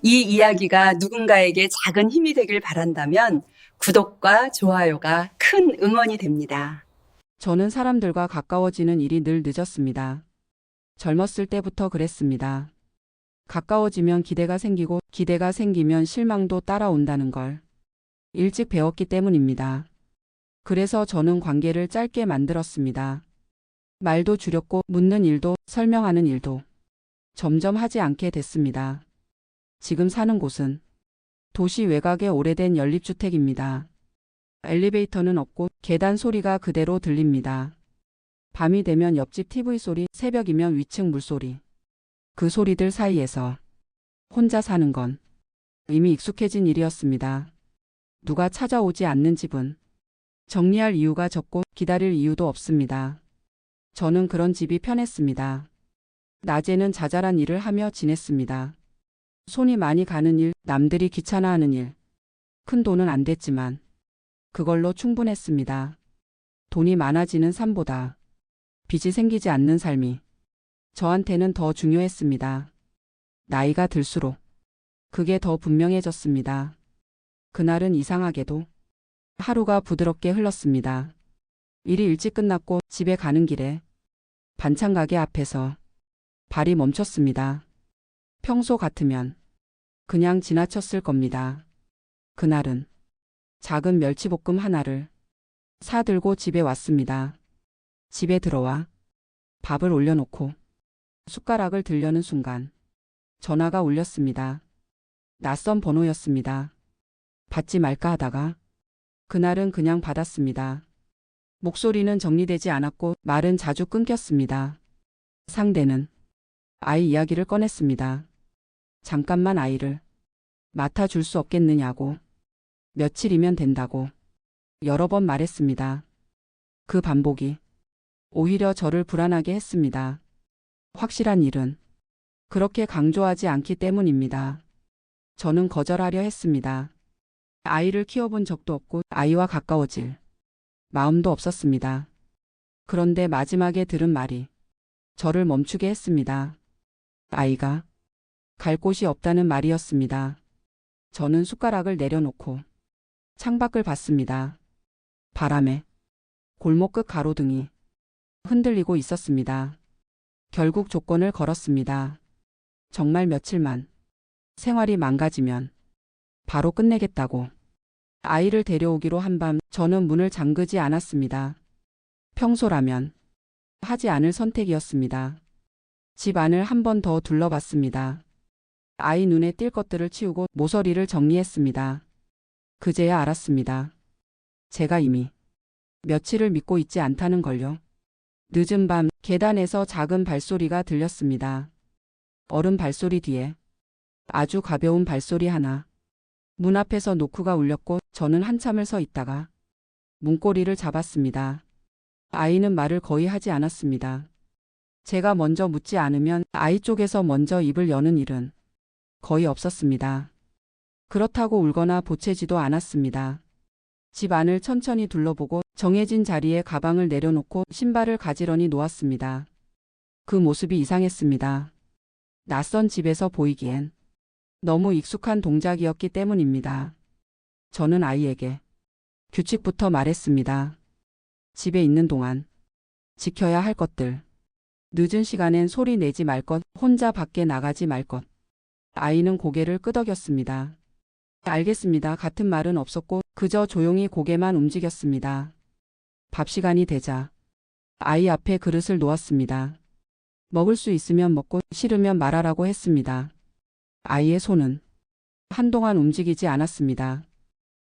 이 이야기가 누군가에게 작은 힘이 되길 바란다면 구독과 좋아요가 큰 응원이 됩니다. 저는 사람들과 가까워지는 일이 늘 늦었습니다. 젊었을 때부터 그랬습니다. 가까워지면 기대가 생기고 기대가 생기면 실망도 따라온다는 걸 일찍 배웠기 때문입니다. 그래서 저는 관계를 짧게 만들었습니다. 말도 줄였고 묻는 일도 설명하는 일도 점점 하지 않게 됐습니다. 지금 사는 곳은 도시 외곽의 오래된 연립주택입니다. 엘리베이터는 없고 계단 소리가 그대로 들립니다. 밤이 되면 옆집 TV 소리, 새벽이면 위층 물소리. 그 소리들 사이에서 혼자 사는 건 이미 익숙해진 일이었습니다. 누가 찾아오지 않는 집은 정리할 이유가 적고 기다릴 이유도 없습니다. 저는 그런 집이 편했습니다. 낮에는 자잘한 일을 하며 지냈습니다. 손이 많이 가는 일, 남들이 귀찮아하는 일. 큰 돈은 안 됐지만 그걸로 충분했습니다. 돈이 많아지는 삶보다 빚이 생기지 않는 삶이 저한테는 더 중요했습니다. 나이가 들수록 그게 더 분명해졌습니다. 그날은 이상하게도 하루가 부드럽게 흘렀습니다. 일이 일찍 끝났고 집에 가는 길에 반찬 가게 앞에서 발이 멈췄습니다. 평소 같으면 그냥 지나쳤을 겁니다. 그날은 작은 멸치볶음 하나를 사들고 집에 왔습니다. 집에 들어와 밥을 올려놓고 숟가락을 들려는 순간 전화가 울렸습니다. 낯선 번호였습니다. 받지 말까 하다가 그날은 그냥 받았습니다. 목소리는 정리되지 않았고 말은 자주 끊겼습니다. 상대는 아이 이야기를 꺼냈습니다. 잠깐만 아이를 맡아줄 수 없겠느냐고, 며칠이면 된다고 여러 번 말했습니다. 그 반복이 오히려 저를 불안하게 했습니다. 확실한 일은 그렇게 강조하지 않기 때문입니다. 저는 거절하려 했습니다. 아이를 키워본 적도 없고 아이와 가까워질 마음도 없었습니다. 그런데 마지막에 들은 말이 저를 멈추게 했습니다. 아이가 갈 곳이 없다는 말이었습니다. 저는 숟가락을 내려놓고 창밖을 봤습니다. 바람에 골목 끝 가로등이 흔들리고 있었습니다. 결국 조건을 걸었습니다. 정말 며칠만 생활이 망가지면 바로 끝내겠다고. 아이를 데려오기로 한 밤 저는 문을 잠그지 않았습니다. 평소라면 하지 않을 선택이었습니다. 집 안을 한 번 더 둘러봤습니다. 아이 눈에 띌 것들을 치우고 모서리를 정리했습니다. 그제야 알았습니다. 제가 이미 며칠을 믿고 있지 않다는 걸요. 늦은 밤 계단에서 작은 발소리가 들렸습니다. 어른 발소리 뒤에 아주 가벼운 발소리 하나. 문 앞에서 노크가 울렸고 저는 한참을 서 있다가 문고리를 잡았습니다. 아이는 말을 거의 하지 않았습니다. 제가 먼저 묻지 않으면 아이 쪽에서 먼저 입을 여는 일은 거의 없었습니다. 그렇다고 울거나 보채지도 않았습니다. 집 안을 천천히 둘러보고 정해진 자리에 가방을 내려놓고 신발을 가지런히 놓았습니다. 그 모습이 이상했습니다. 낯선 집에서 보이기엔 너무 익숙한 동작이었기 때문입니다. 저는 아이에게 규칙부터 말했습니다. 집에 있는 동안 지켜야 할 것들. 늦은 시간엔 소리 내지 말 것, 혼자 밖에 나가지 말 것. 아이는 고개를 끄덕였습니다. 알겠습니다. 같은 말은 없었고 그저 조용히 고개만 움직였습니다. 밥 시간이 되자 아이 앞에 그릇을 놓았습니다. 먹을 수 있으면 먹고 싫으면 말하라고 했습니다. 아이의 손은 한동안 움직이지 않았습니다.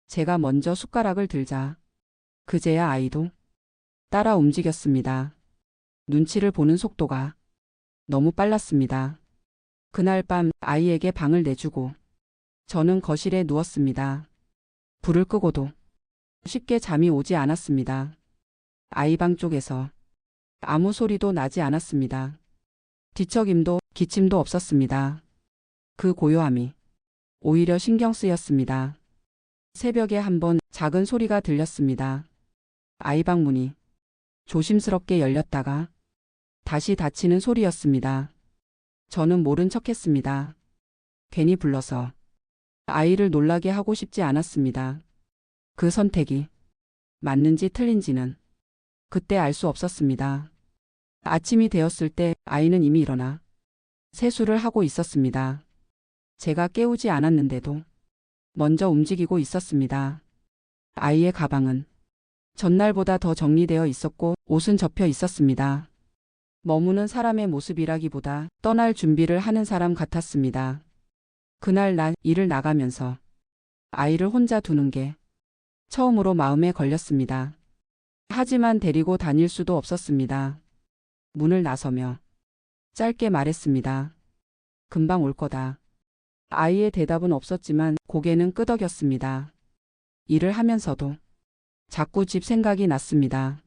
제가 먼저 숟가락을 들자 그제야 아이도 따라 움직였습니다. 눈치를 보는 속도가 너무 빨랐습니다. 그날 밤 아이에게 방을 내주고 저는 거실에 누웠습니다. 불을 끄고도 쉽게 잠이 오지 않았습니다. 아이 방 쪽에서 아무 소리도 나지 않았습니다. 뒤척임도 기침도 없었습니다. 그 고요함이 오히려 신경 쓰였습니다. 새벽에 한 번 작은 소리가 들렸습니다. 아이 방 문이 조심스럽게 열렸다가 다시 닫히는 소리였습니다. 저는 모른 척했습니다. 괜히 불러서 아이를 놀라게 하고 싶지 않았습니다. 그 선택이 맞는지 틀린지는 그때 알 수 없었습니다. 아침이 되었을 때 아이는 이미 일어나 세수를 하고 있었습니다. 제가 깨우지 않았는데도 먼저 움직이고 있었습니다. 아이의 가방은 전날보다 더 정리되어 있었고 옷은 접혀 있었습니다. 머무는 사람의 모습이라기보다 떠날 준비를 하는 사람 같았습니다. 그날 난 일을 나가면서 아이를 혼자 두는 게 처음으로 마음에 걸렸습니다. 하지만 데리고 다닐 수도 없었습니다. 문을 나서며 짧게 말했습니다. 금방 올 거다. 아이의 대답은 없었지만 고개는 끄덕였습니다. 일을 하면서도 자꾸 집 생각이 났습니다.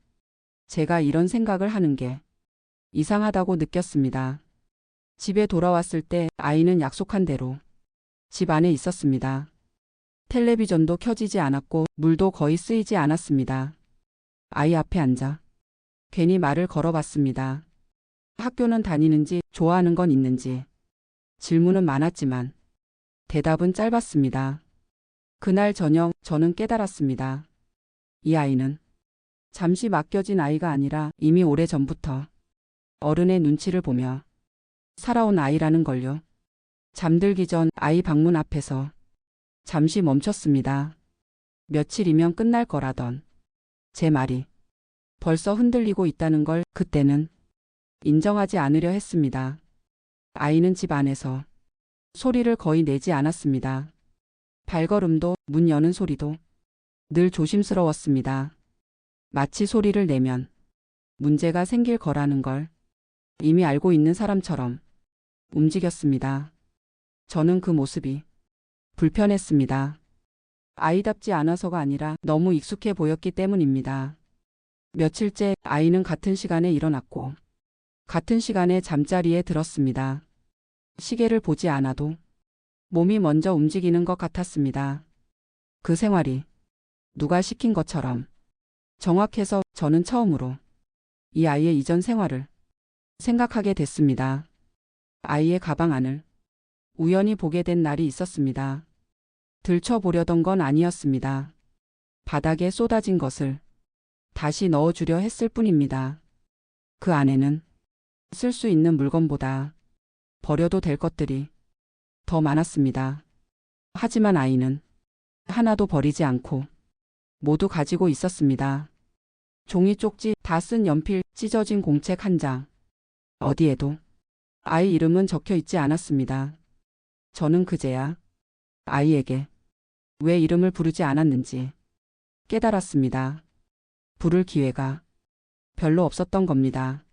제가 이런 생각을 하는 게 이상하다고 느꼈습니다. 집에 돌아왔을 때 아이는 약속한 대로 집 안에 있었습니다. 텔레비전도 켜지지 않았고 물도 거의 쓰이지 않았습니다. 아이 앞에 앉아 괜히 말을 걸어봤습니다. 학교는 다니는지 좋아하는 건 있는지 질문은 많았지만 대답은 짧았습니다. 그날 저녁 저는 깨달았습니다. 이 아이는 잠시 맡겨진 아이가 아니라 이미 오래전부터 어른의 눈치를 보며 살아온 아이라는 걸요. 잠들기 전 아이 방문 앞에서 잠시 멈췄습니다. 며칠이면 끝날 거라던 제 말이 벌써 흔들리고 있다는 걸 그때는 인정하지 않으려 했습니다. 아이는 집 안에서 소리를 거의 내지 않았습니다. 발걸음도 문 여는 소리도 늘 조심스러웠습니다. 마치 소리를 내면 문제가 생길 거라는 걸 이미 알고 있는 사람처럼 움직였습니다. 저는 그 모습이 불편했습니다. 아이답지 않아서가 아니라 너무 익숙해 보였기 때문입니다. 며칠째 아이는 같은 시간에 일어났고 같은 시간에 잠자리에 들었습니다. 시계를 보지 않아도 몸이 먼저 움직이는 것 같았습니다. 그 생활이 누가 시킨 것처럼 정확해서 저는 처음으로 이 아이의 이전 생활을 생각하게 됐습니다. 아이의 가방 안을 우연히 보게 된 날이 있었습니다. 들춰보려던 건 아니었습니다. 바닥에 쏟아진 것을 다시 넣어주려 했을 뿐입니다. 그 안에는 쓸 수 있는 물건보다 버려도 될 것들이 더 많았습니다. 하지만 아이는 하나도 버리지 않고 모두 가지고 있었습니다. 종이 쪽지, 다 쓴 연필, 찢어진 공책 한 장. 어디에도 아이 이름은 적혀 있지 않았습니다. 저는 그제야 아이에게 왜 이름을 부르지 않았는지 깨달았습니다. 부를 기회가 별로 없었던 겁니다.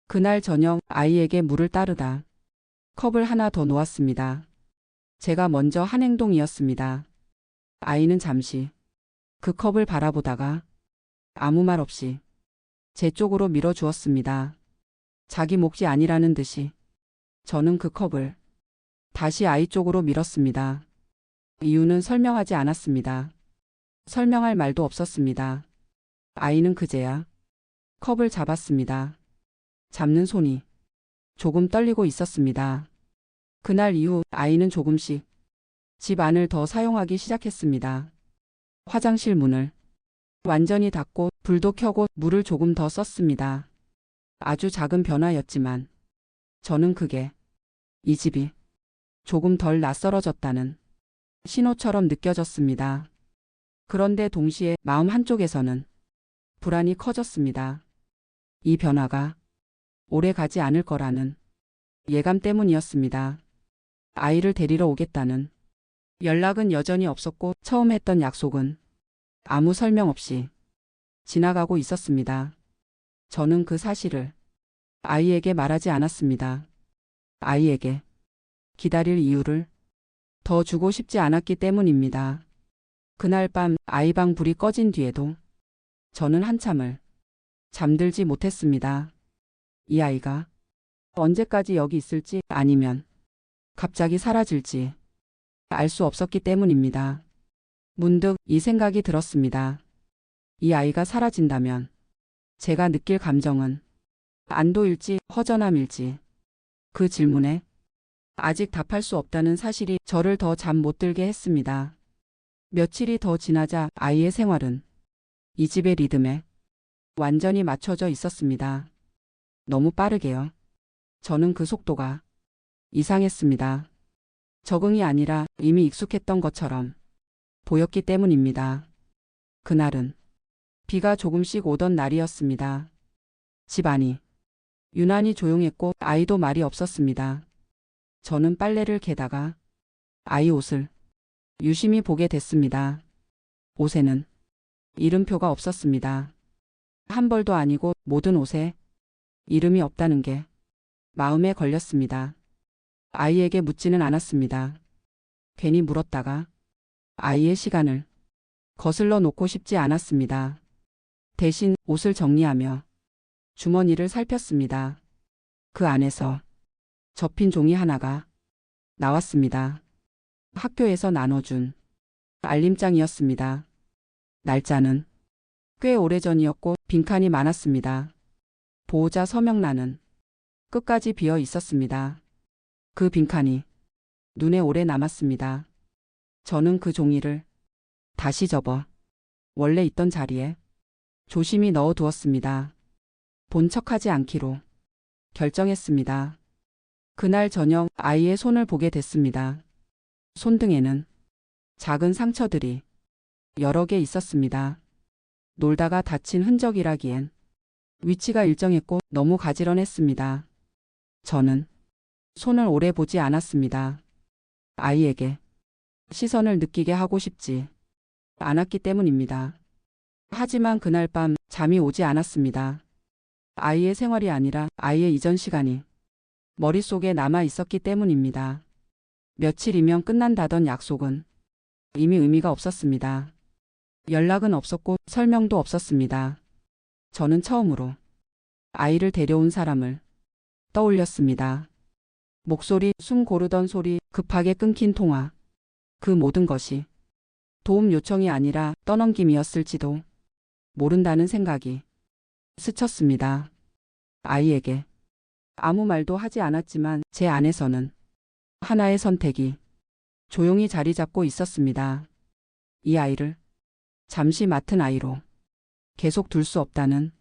그날 저녁 아이에게 물을 따르다 컵을 하나 더 놓았습니다. 제가 먼저 한 행동이었습니다. 아이는 잠시 그 컵을 바라보다가 아무 말 없이 제 쪽으로 밀어주었습니다. 자기 몫이 아니라는 듯이 저는 그 컵을 다시 아이 쪽으로 밀었습니다. 이유는 설명하지 않았습니다. 설명할 말도 없었습니다. 아이는 그제야 컵을 잡았습니다. 잡는 손이 조금 떨리고 있었습니다. 그날 이후 아이는 조금씩 집 안을 더 사용하기 시작했습니다. 화장실 문을 완전히 닫고 불도 켜고 물을 조금 더 썼습니다. 아주 작은 변화였지만 저는 그게 이 집이 조금 덜 낯설어졌다는 신호처럼 느껴졌습니다. 그런데 동시에 마음 한쪽에서는 불안이 커졌습니다. 이 변화가 오래 가지 않을 거라는 예감 때문이었습니다. 아이를 데리러 오겠다는 연락은 여전히 없었고 처음 했던 약속은 아무 설명 없이 지나가고 있었습니다. 저는 그 사실을 아이에게 말하지 않았습니다. 아이에게 기다릴 이유를 더 주고 싶지 않았기 때문입니다. 그날 밤 아이 방 불이 꺼진 뒤에도 저는 한참을 잠들지 못했습니다. 이 아이가 언제까지 여기 있을지 아니면 갑자기 사라질지 알 수 없었기 때문입니다. 문득 이 생각이 들었습니다. 이 아이가 사라진다면 제가 느낄 감정은 안도일지 허전함일지 그 질문에 아직 답할 수 없다는 사실이 저를 더 잠 못 들게 했습니다. 며칠이 더 지나자 아이의 생활은 이 집의 리듬에 완전히 맞춰져 있었습니다. 너무 빠르게요. 저는 그 속도가 이상했습니다. 적응이 아니라 이미 익숙했던 것처럼 보였기 때문입니다. 그날은 비가 조금씩 오던 날이었습니다. 집 안이 유난히 조용했고 아이도 말이 없었습니다. 저는 빨래를 개다가 아이 옷을 유심히 보게 됐습니다. 옷에는 이름표가 없었습니다. 한 벌도 아니고 모든 옷에 이름이 없다는 게 마음에 걸렸습니다. 아이에게 묻지는 않았습니다. 괜히 물었다가 아이의 시간을 거슬러 놓고 싶지 않았습니다. 대신 옷을 정리하며 주머니를 살폈습니다. 그 안에서 접힌 종이 하나가 나왔습니다. 학교에서 나눠준 알림장이었습니다. 날짜는 꽤 오래전이었고 빈칸이 많았습니다. 보호자 서명란은 끝까지 비어 있었습니다. 그 빈칸이 눈에 오래 남았습니다. 저는 그 종이를 다시 접어 원래 있던 자리에 조심히 넣어두었습니다. 본 척하지 않기로 결정했습니다. 그날 저녁 아이의 손을 보게 됐습니다. 손등에는 작은 상처들이 여러 개 있었습니다. 놀다가 다친 흔적이라기엔 위치가 일정했고 너무 가지런했습니다. 저는 손을 오래 보지 않았습니다. 아이에게 시선을 느끼게 하고 싶지 않았기 때문입니다. 하지만 그날 밤 잠이 오지 않았습니다. 아이의 생활이 아니라 아이의 이전 시간이 머릿속에 남아 있었기 때문입니다. 며칠이면 끝난다던 약속은 이미 의미가 없었습니다. 연락은 없었고 설명도 없었습니다. 저는 처음으로 아이를 데려온 사람을 떠올렸습니다. 목소리, 숨 고르던 소리, 급하게 끊긴 통화. 그 모든 것이 도움 요청이 아니라 떠넘김이었을지도 모른다는 생각이 스쳤습니다. 아이에게 아무 말도 하지 않았지만 제 안에서는 하나의 선택이 조용히 자리 잡고 있었습니다. 이 아이를 잠시 맡은 아이로 계속 둘 수 없다는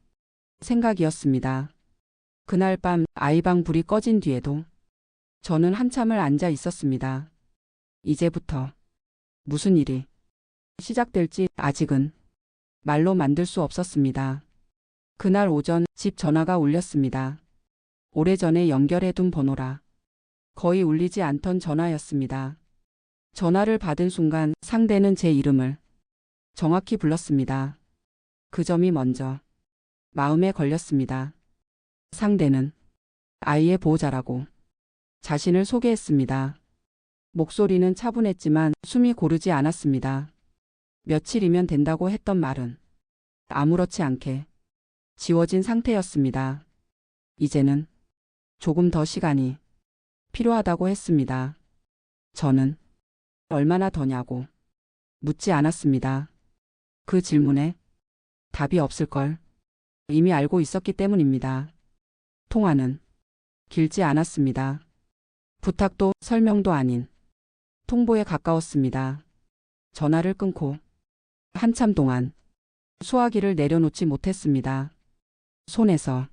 생각이었습니다. 그날 밤 아이방 불이 꺼진 뒤에도 저는 한참을 앉아 있었습니다. 이제부터 무슨 일이 시작될지 아직은 말로 만들 수 없었습니다. 그날 오전 집 전화가 울렸습니다. 오래전에 연결해둔 번호라 거의 울리지 않던 전화였습니다. 전화를 받은 순간 상대는 제 이름을 정확히 불렀습니다. 그 점이 먼저 마음에 걸렸습니다. 상대는 아이의 보호자라고 자신을 소개했습니다. 목소리는 차분했지만 숨이 고르지 않았습니다. 며칠이면 된다고 했던 말은 아무렇지 않게 지워진 상태였습니다. 이제는 조금 더 시간이 필요하다고 했습니다. 저는 얼마나 더냐고 묻지 않았습니다. 그 질문에 답이 없을 걸 이미 알고 있었기 때문입니다. 통화는 길지 않았습니다. 부탁도 설명도 아닌 통보에 가까웠습니다. 전화를 끊고 한참 동안 수화기를 내려놓지 못했습니다. 손에서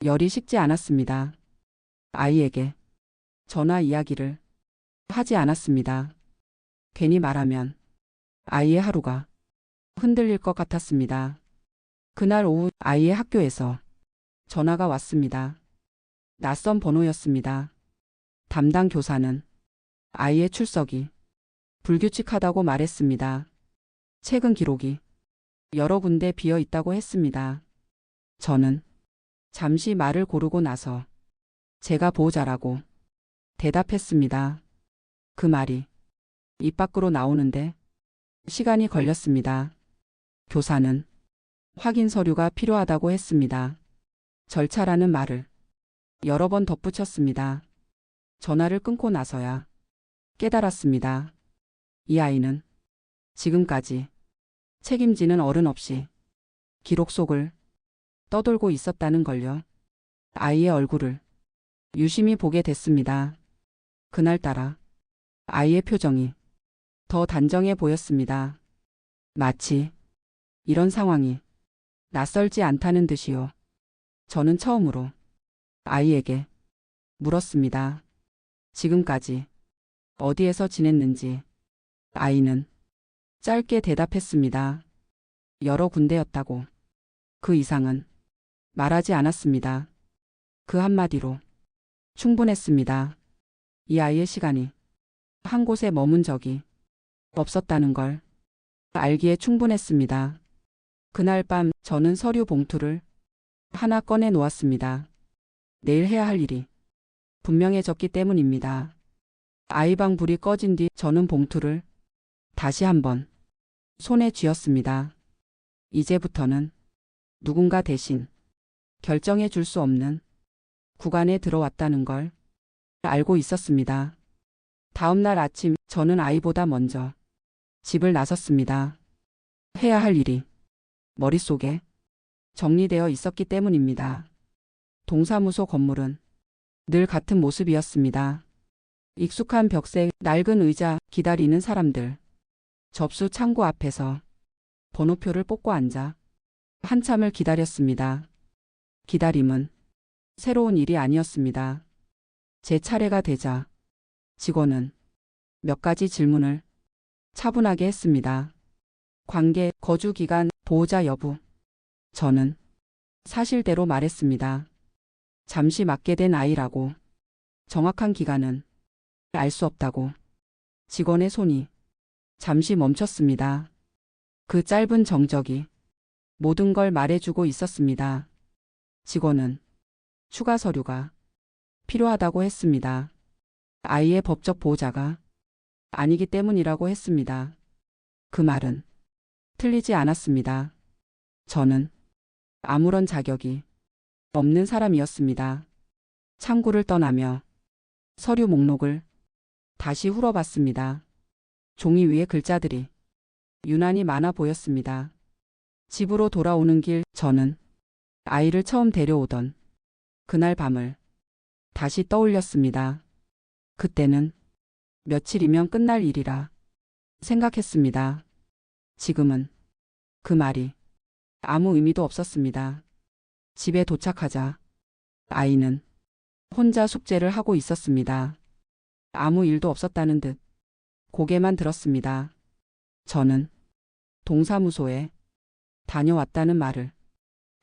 열이 식지 않았습니다. 아이에게 전화 이야기를 하지 않았습니다. 괜히 말하면 아이의 하루가 흔들릴 것 같았습니다. 그날 오후 아이의 학교에서 전화가 왔습니다. 낯선 번호였습니다. 담당 교사는 아이의 출석이 불규칙하다고 말했습니다. 최근 기록이 여러 군데 비어 있다고 했습니다. 저는 잠시 말을 고르고 나서 제가 보호자라고 대답했습니다. 그 말이 입 밖으로 나오는데 시간이 걸렸습니다. 교사는 확인 서류가 필요하다고 했습니다. 절차라는 말을 여러 번 덧붙였습니다. 전화를 끊고 나서야 깨달았습니다. 이 아이는 지금까지 책임지는 어른 없이 기록 속을 떠돌고 있었다는 걸요. 아이의 얼굴을 유심히 보게 됐습니다. 그날따라 아이의 표정이 더 단정해 보였습니다. 마치 이런 상황이 낯설지 않다는 듯이요. 저는 처음으로 아이에게 물었습니다. 지금까지 어디에서 지냈는지. 아이는 짧게 대답했습니다. 여러 군데였다고. 그 이상은 말하지 않았습니다. 그 한마디로 충분했습니다. 이 아이의 시간이 한 곳에 머문 적이 없었다는 걸 알기에 충분했습니다. 그날 밤 저는 서류 봉투를 하나 꺼내 놓았습니다. 내일 해야 할 일이 분명해졌기 때문입니다. 아이 방 불이 꺼진 뒤 저는 봉투를 다시 한번 손에 쥐었습니다. 이제부터는 누군가 대신 결정해 줄 수 없는 구간에 들어왔다는 걸 알고 있었습니다. 다음 날 아침 저는 아이보다 먼저 집을 나섰습니다. 해야 할 일이 머릿속에 정리되어 있었기 때문입니다. 동사무소 건물은 늘 같은 모습이었습니다. 익숙한 벽색, 낡은 의자, 기다리는 사람들. 접수 창구 앞에서 번호표를 뽑고 앉아 한참을 기다렸습니다. 기다림은 새로운 일이 아니었습니다. 제 차례가 되자 직원은 몇 가지 질문을 차분하게 했습니다. 관계, 거주 기간, 보호자 여부. 저는 사실대로 말했습니다. 잠시 맡게 된 아이라고. 정확한 기간은 알 수 없다고. 직원의 손이 잠시 멈췄습니다. 그 짧은 정적이 모든 걸 말해주고 있었습니다. 직원은 추가 서류가 필요하다고 했습니다. 아이의 법적 보호자가 아니기 때문이라고 했습니다. 그 말은 틀리지 않았습니다. 저는 아무런 자격이 없는 사람이었습니다. 창구를 떠나며 서류 목록을 다시 훑어봤습니다. 종이 위에 글자들이 유난히 많아 보였습니다. 집으로 돌아오는 길 저는 아이를 처음 데려오던 그날 밤을 다시 떠올렸습니다. 그때는 며칠이면 끝날 일이라 생각했습니다. 지금은 그 말이 아무 의미도 없었습니다. 집에 도착하자 아이는 혼자 숙제를 하고 있었습니다. 아무 일도 없었다는 듯 고개만 들었습니다. 저는 동사무소에 다녀왔다는 말을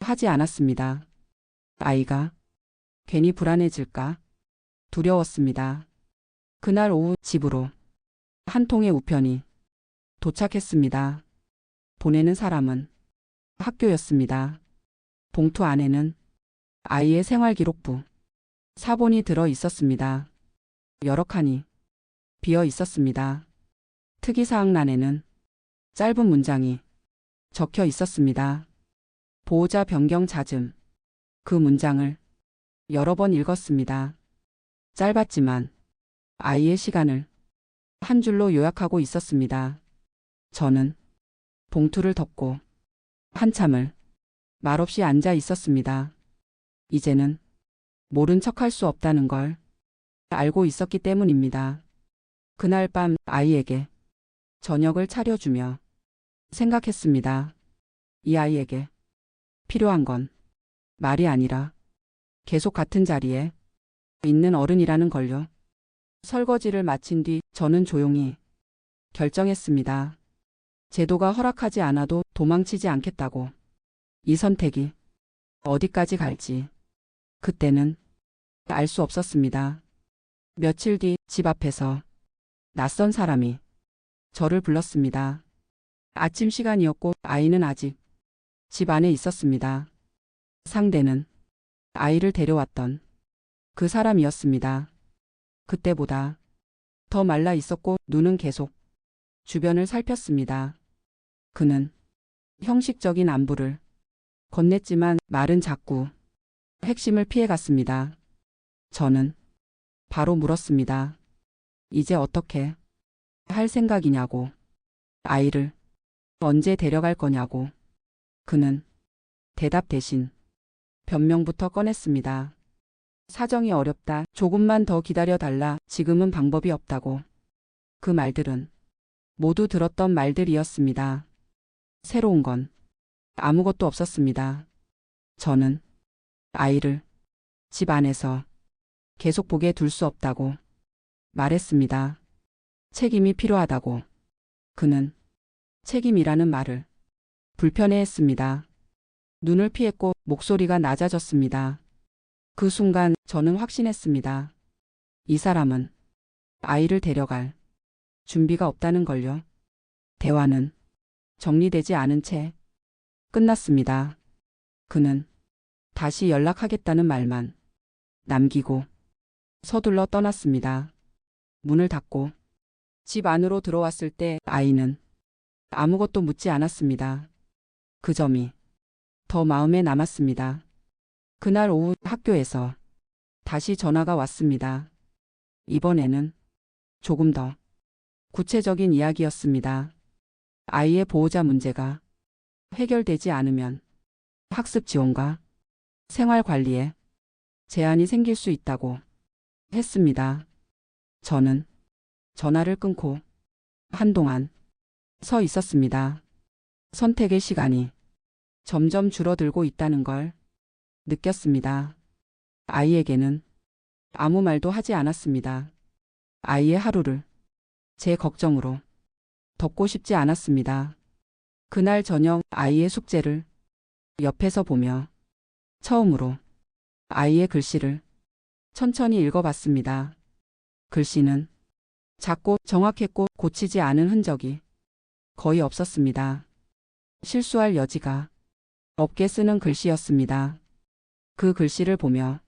하지 않았습니다. 아이가 괜히 불안해질까 두려웠습니다. 그날 오후 집으로 한 통의 우편이 도착했습니다. 보내는 사람은 학교였습니다. 봉투 안에는 아이의 생활기록부, 사본이 들어 있었습니다. 여러 칸이 비어 있었습니다. 특이사항란에는 짧은 문장이 적혀 있었습니다. 보호자 변경 잦음. 그 문장을 여러 번 읽었습니다. 짧았지만 아이의 시간을 한 줄로 요약하고 있었습니다. 저는 봉투를 덮고 한참을 말없이 앉아 있었습니다. 이제는 모른 척할 수 없다는 걸 알고 있었기 때문입니다. 그날 밤 아이에게 저녁을 차려주며 생각했습니다. 이 아이에게 필요한 건 말이 아니라 계속 같은 자리에 있는 어른이라는 걸요. 설거지를 마친 뒤 저는 조용히 결정했습니다. 제도가 허락하지 않아도 도망치지 않겠다고. 이 선택이 어디까지 갈지 그때는 알 수 없었습니다. 며칠 뒤 집 앞에서 낯선 사람이 저를 불렀습니다. 아침 시간이었고 아이는 아직 집 안에 있었습니다. 상대는 아이를 데려왔던 그 사람이었습니다. 그때보다 더 말라 있었고 눈은 계속 주변을 살폈습니다. 그는 형식적인 안부를 건넸지만 말은 자꾸 핵심을 피해갔습니다. 저는 바로 물었습니다. 이제 어떻게 할 생각이냐고. 아이를 언제 데려갈 거냐고. 그는 대답 대신 변명부터 꺼냈습니다. 사정이 어렵다. 조금만 더 기다려 달라. 지금은 방법이 없다고. 그 말들은 모두 들었던 말들이었습니다. 새로운 건 아무것도 없었습니다. 저는 아이를 집 안에서 계속 보게 둘 수 없다고 말했습니다. 책임이 필요하다고. 그는 책임이라는 말을 불편해했습니다. 눈을 피했고 목소리가 낮아졌습니다. 그 순간 저는 확신했습니다. 이 사람은 아이를 데려갈 준비가 없다는 걸요. 대화는 정리되지 않은 채 끝났습니다. 그는 다시 연락하겠다는 말만 남기고 서둘러 떠났습니다. 문을 닫고 집 안으로 들어왔을 때 아이는 아무것도 묻지 않았습니다. 그 점이 더 마음에 남았습니다. 그날 오후 학교에서 다시 전화가 왔습니다. 이번에는 조금 더 구체적인 이야기였습니다. 아이의 보호자 문제가 해결되지 않으면 학습 지원과 생활 관리에 제한이 생길 수 있다고 했습니다. 저는 전화를 끊고 한동안 서 있었습니다. 선택의 시간이 점점 줄어들고 있다는 걸 느꼈습니다. 아이에게는 아무 말도 하지 않았습니다. 아이의 하루를 제 걱정으로 덮고 싶지 않았습니다. 그날 저녁 아이의 숙제를 옆에서 보며 처음으로 아이의 글씨를 천천히 읽어봤습니다. 글씨는 작고 정확했고 고치지 않은 흔적이 거의 없었습니다. 실수할 여지가 없게 쓰는 글씨였습니다. 그 글씨를 보며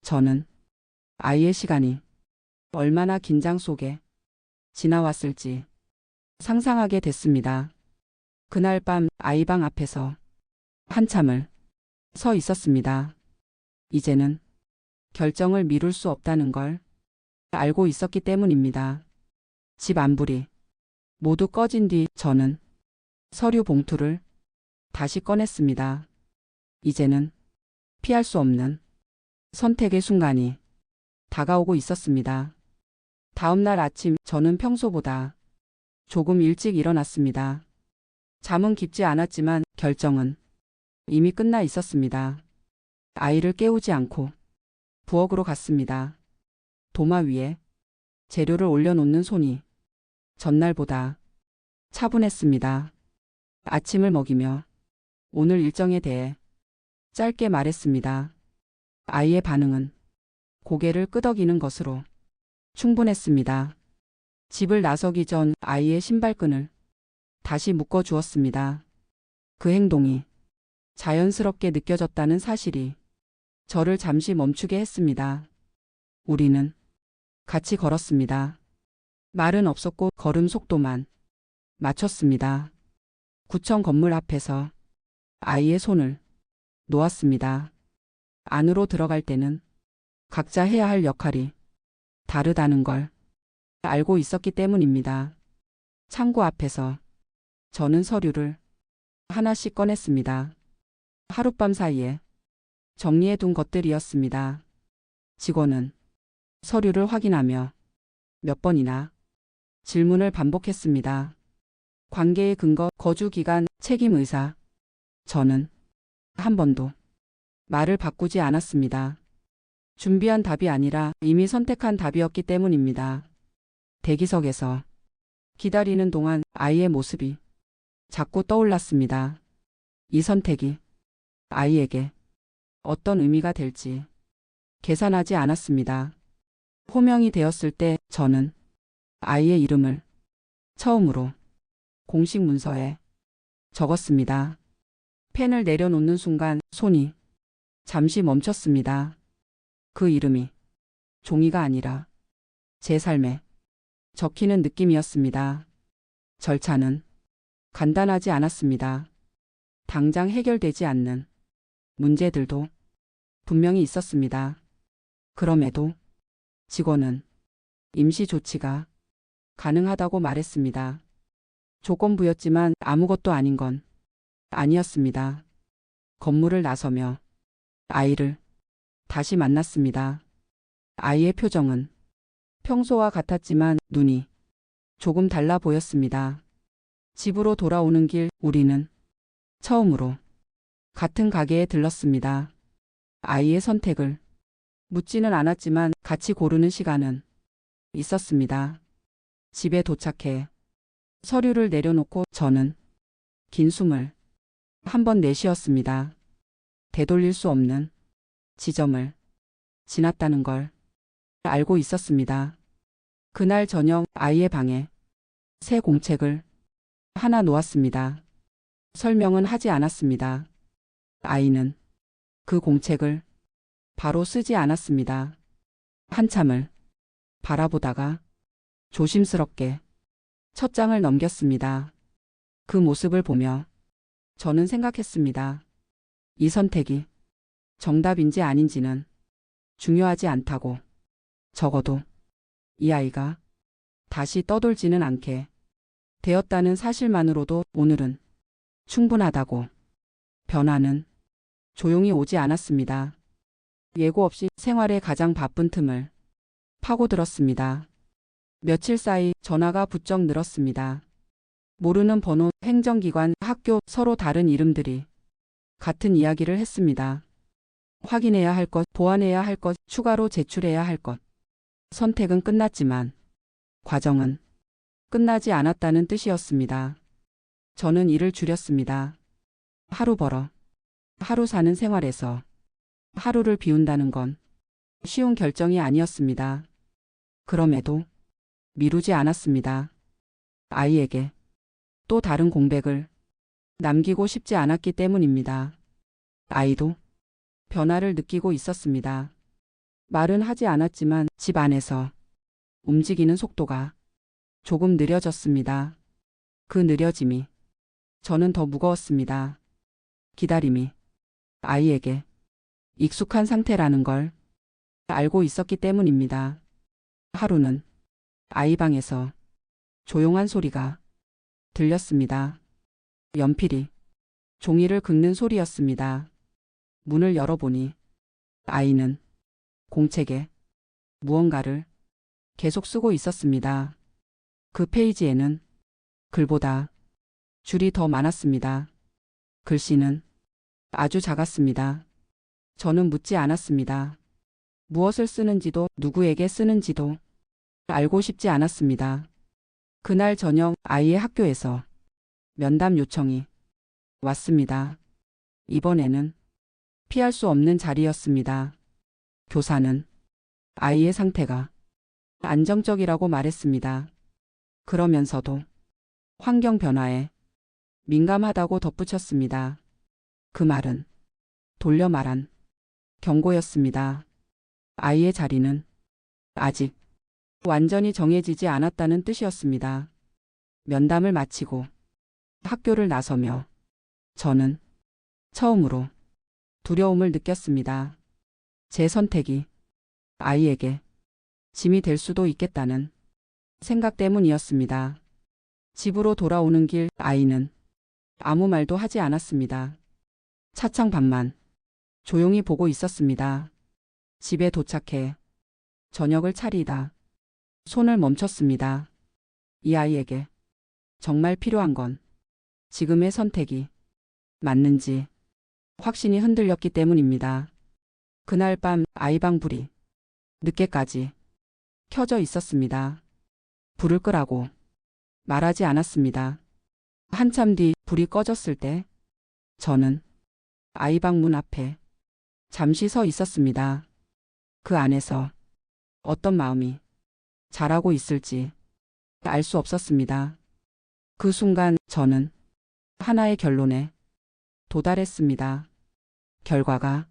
저는 아이의 시간이 얼마나 긴장 속에 지나왔을지 상상하게 됐습니다. 그날 밤 아이 방 앞에서 한참을 서 있었습니다. 이제는 결정을 미룰 수 없다는 걸 알고 있었기 때문입니다. 집 안불이 모두 꺼진 뒤 저는 서류 봉투를 다시 꺼냈습니다. 이제는 피할 수 없는 선택의 순간이 다가오고 있었습니다. 다음 날 아침 저는 평소보다 조금 일찍 일어났습니다. 잠은 깊지 않았지만 결정은 이미 끝나 있었습니다. 아이를 깨우지 않고 부엌으로 갔습니다. 도마 위에 재료를 올려놓는 손이 전날보다 차분했습니다. 아침을 먹이며 오늘 일정에 대해 짧게 말했습니다. 아이의 반응은 고개를 끄덕이는 것으로 충분했습니다. 집을 나서기 전 아이의 신발끈을 다시 묶어 주었습니다. 그 행동이 자연스럽게 느껴졌다는 사실이 저를 잠시 멈추게 했습니다. 우리는 같이 걸었습니다. 말은 없었고 걸음 속도만 맞췄습니다. 구청 건물 앞에서 아이의 손을 놓았습니다. 안으로 들어갈 때는 각자 해야 할 역할이 다르다는 걸 알고 있었기 때문입니다. 창고 앞에서 저는 서류를 하나씩 꺼냈습니다. 하룻밤 사이에 정리해둔 것들이었습니다. 직원은 서류를 확인하며 몇 번이나 질문을 반복했습니다. 관계의 근거, 거주 기간, 책임 의사. 저는 한 번도 말을 바꾸지 않았습니다. 준비한 답이 아니라 이미 선택한 답이었기 때문입니다. 대기석에서 기다리는 동안 아이의 모습이 자꾸 떠올랐습니다. 이 선택이 아이에게 어떤 의미가 될지 계산하지 않았습니다. 호명이 되었을 때 저는 아이의 이름을 처음으로 공식 문서에 적었습니다. 펜을 내려놓는 순간 손이 잠시 멈췄습니다. 그 이름이 종이가 아니라 제 삶에 적히는 느낌이었습니다. 절차는 간단하지 않았습니다. 당장 해결되지 않는 문제들도 분명히 있었습니다. 그럼에도 직원은 임시 조치가 가능하다고 말했습니다. 조건부였지만 아무것도 아닌 건 아니었습니다. 건물을 나서며 아이를 다시 만났습니다. 아이의 표정은 평소와 같았지만 눈이 조금 달라 보였습니다. 집으로 돌아오는 길 우리는 처음으로 같은 가게에 들렀습니다. 아이의 선택을 묻지는 않았지만 같이 고르는 시간은 있었습니다. 집에 도착해 서류를 내려놓고 저는 긴 숨을 한 번 내쉬었습니다. 되돌릴 수 없는 지점을 지났다는 걸 알고 있었습니다. 그날 저녁 아이의 방에 새 공책을 하나 놓았습니다. 설명은 하지 않았습니다. 아이는 그 공책을 바로 쓰지 않았습니다. 한참을 바라보다가 조심스럽게 첫 장을 넘겼습니다. 그 모습을 보며 저는 생각했습니다. 이 선택이 정답인지 아닌지는 중요하지 않다고. 적어도 이 아이가 다시 떠돌지는 않게 되었다는 사실만으로도 오늘은 충분하다고. 변화는 조용히 오지 않았습니다. 예고 없이 생활의 가장 바쁜 틈을 파고들었습니다. 며칠 사이 전화가 부쩍 늘었습니다. 모르는 번호, 행정기관, 학교, 서로 다른 이름들이 같은 이야기를 했습니다. 확인해야 할 것, 보완해야 할 것, 추가로 제출해야 할 것. 선택은 끝났지만 과정은 끝나지 않았다는 뜻이었습니다. 저는 일을 줄였습니다. 하루 벌어 하루 사는 생활에서 하루를 비운다는 건 쉬운 결정이 아니었습니다. 그럼에도 미루지 않았습니다. 아이에게 또 다른 공백을 남기고 싶지 않았기 때문입니다. 아이도 변화를 느끼고 있었습니다. 말은 하지 않았지만 집 안에서 움직이는 속도가 조금 느려졌습니다. 그 느려짐이 저는 더 무거웠습니다. 기다림이 아이에게 익숙한 상태라는 걸 알고 있었기 때문입니다. 하루는 아이 방에서 조용한 소리가 들렸습니다. 연필이 종이를 긁는 소리였습니다. 문을 열어보니 아이는 공책에 무언가를 계속 쓰고 있었습니다. 그 페이지에는 글보다 줄이 더 많았습니다. 글씨는 아주 작았습니다. 저는 묻지 않았습니다. 무엇을 쓰는지도 누구에게 쓰는지도 알고 싶지 않았습니다. 그날 저녁 아이의 학교에서 면담 요청이 왔습니다. 이번에는 피할 수 없는 자리였습니다. 교사는 아이의 상태가 안정적이라고 말했습니다. 그러면서도 환경 변화에 민감하다고 덧붙였습니다. 그 말은 돌려 말한 경고였습니다. 아이의 자리는 아직 완전히 정해지지 않았다는 뜻이었습니다. 면담을 마치고 학교를 나서며 저는 처음으로 두려움을 느꼈습니다. 제 선택이 아이에게 짐이 될 수도 있겠다는 생각 때문이었습니다. 집으로 돌아오는 길 아이는 아무 말도 하지 않았습니다. 차창 밖만 조용히 보고 있었습니다. 집에 도착해 저녁을 차리다 손을 멈췄습니다. 이 아이에게 정말 필요한 건 지금의 선택이 맞는지 확신이 흔들렸기 때문입니다. 그날 밤 아이방 불이 늦게까지 켜져 있었습니다. 불을 끄라고 말하지 않았습니다. 한참 뒤 불이 꺼졌을 때 저는 아이방 문 앞에 잠시 서 있었습니다. 그 안에서 어떤 마음이 자라고 있을지 알 수 없었습니다. 그 순간 저는 하나의 결론에 도달했습니다. 결과가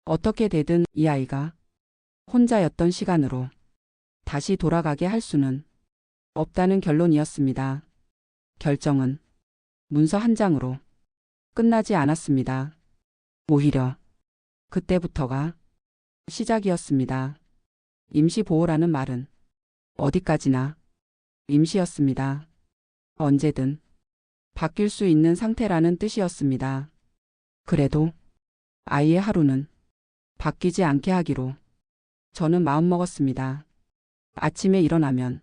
어떻게 되든 이 아이가 혼자였던 시간으로 다시 돌아가게 할 수는 없다는 결론이었습니다. 결정은 문서 한 장으로 끝나지 않았습니다. 오히려 그때부터가 시작이었습니다. 임시보호라는 말은 어디까지나 임시였습니다. 언제든 바뀔 수 있는 상태라는 뜻이었습니다. 그래도 아이의 하루는 바뀌지 않게 하기로 저는 마음먹었습니다. 아침에 일어나면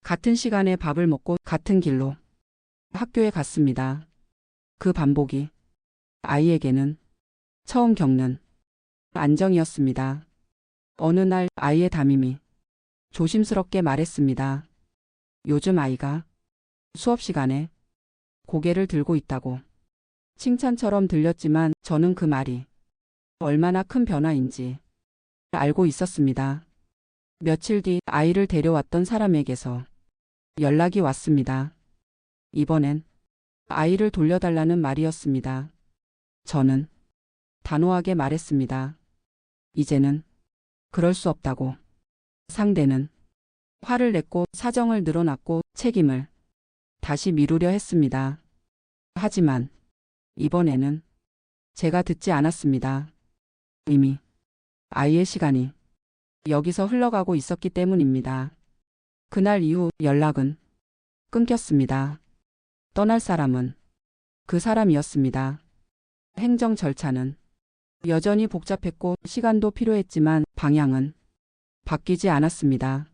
같은 시간에 밥을 먹고 같은 길로 학교에 갔습니다. 그 반복이 아이에게는 처음 겪는 안정이었습니다. 어느 날 아이의 담임이 조심스럽게 말했습니다. 요즘 아이가 수업 시간에 고개를 들고 있다고. 칭찬처럼 들렸지만 저는 그 말이 얼마나 큰 변화인지 알고 있었습니다. 며칠 뒤 아이를 데려왔던 사람에게서 연락이 왔습니다. 이번엔 아이를 돌려달라는 말이었습니다. 저는 단호하게 말했습니다. 이제는 그럴 수 없다고. 상대는 화를 냈고 사정을 늘어놨고 책임을 다시 미루려 했습니다. 하지만 이번에는 제가 듣지 않았습니다. 이미 아이의 시간이 여기서 흘러가고 있었기 때문입니다. 그날 이후 연락은 끊겼습니다. 떠날 사람은 그 사람이었습니다. 행정 절차는 여전히 복잡했고 시간도 필요했지만 방향은 바뀌지 않았습니다.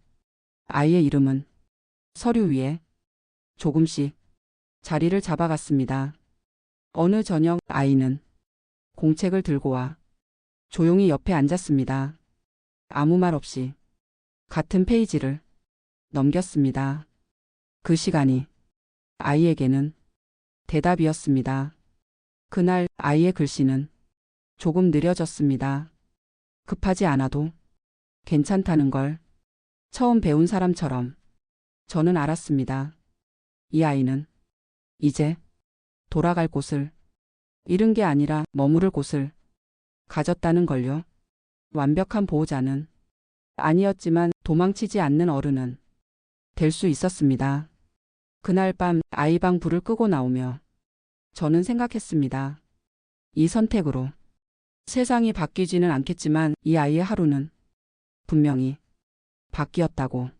아이의 이름은 서류 위에 조금씩 자리를 잡아갔습니다. 어느 저녁 아이는 공책을 들고 와 조용히 옆에 앉았습니다. 아무 말 없이 같은 페이지를 넘겼습니다. 그 시간이 아이에게는 대답이었습니다. 그날 아이의 글씨는 조금 느려졌습니다. 급하지 않아도 괜찮다는 걸 처음 배운 사람처럼 저는 알았습니다. 이 아이는 이제 돌아갈 곳을 잃은 게 아니라 머무를 곳을 가졌다는 걸요. 완벽한 보호자는 아니었지만 도망치지 않는 어른은 될 수 있었습니다. 그날 밤 아이 방 불을 끄고 나오며 저는 생각했습니다. 이 선택으로 세상이 바뀌지는 않겠지만 이 아이의 하루는 분명히 바뀌었다고.